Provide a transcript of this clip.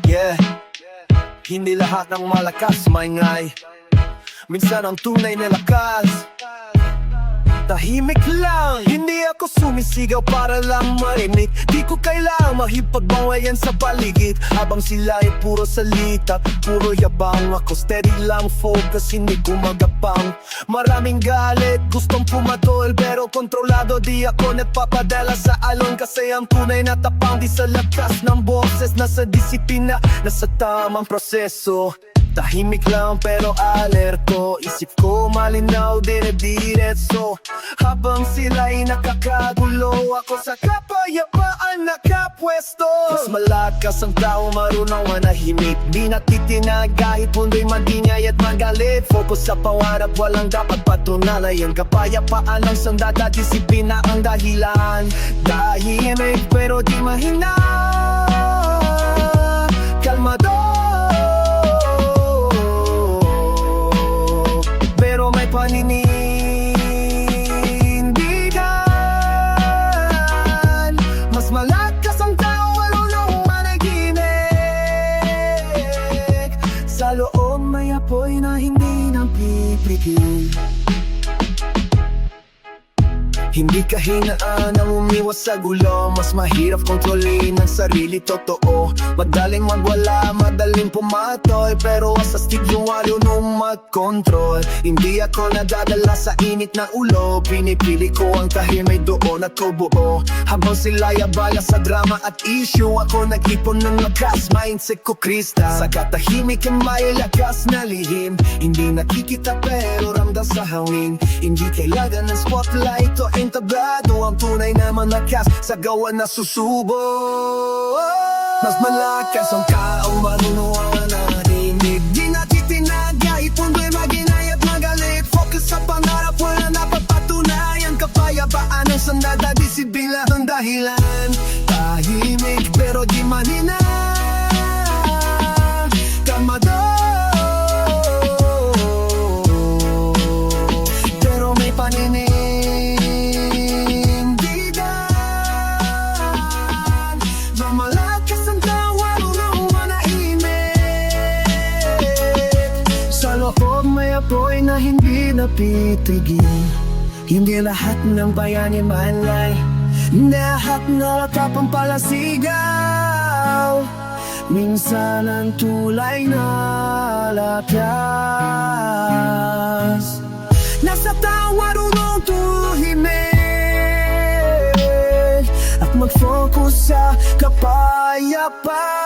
Yeah, hindi lahat ng malakas maingay. Minsan ang tunay na lakas tahimik lang. Hindi ako sumisigaw para lang marinig. Di ko kailangang makipagbangayan sa paligid. Habang sila ay puro salita, puro yabang. Ako steady lang focus, hindi gumagapang. Maraming galit, gustong pumatol, pero kontrolado di ako nagpapadala sa alon. Kasi ang tunay na tapang di sa lakas ng boses, nasa disiplina, nasa tamang proseso. Tahimik lang pero alerto, isip ko malinaw dire-diretso. Habang sila'y nakakagulo, ako sa kapayapaan nakapwesto. Mas malakas ang tao, marunong manahimik. Di natitinag kahit mundo'y magingay at magalit. Focus sa pangarap, walang dapat patunalayan. Kapayapaan ang sandata, disiplina ang dahilan. Tahimik pero di mahina, kalmado paninindigan. Mas malakas ang tao, marunong managinip. Sa loob may apoy na hindi napipigil. Hindi kahinaan ang umiwas sa gulo. Mas mahirap kontrolin ang sarili, totoo. Madaling magwala, madaling pumatoy, pero asastig yung walo nung mag-control. Hindi ako nadadala sa init ng ulo. Pinipili ko ang tahimik doon at buo. Habang sila'y abala sa drama at issue, ako nag-ipon ng lakas, mindset ko kristal. Sa katahimik ang may lakas na lihim. Hindi nakikita pero ramdam sa hangin. Hindi kailangan ng spotlight o entablado. Ang tunay na malakas sa gawa na susubo. Mas malakas ang tao, marunong manahimik. Di natitinag kahit mundo'y maginay at magalit. Focus sa pangarap, wala napapatunayan. Kapayapaan ang sandata, disiplina ang dahilan. Tahimik pero di mahina, kalmado pero may paninindigan. Malakas ang tao, marunong manahimik. Sa loob may apoy na hindi napitigil. Hindi lahat ng bayanin mahalay, hindi lahat na tapang palasigaw. Minsan ang tulay na lakas. Nasa tao, marunong tumahimik at mag-focus sa kapayapaan.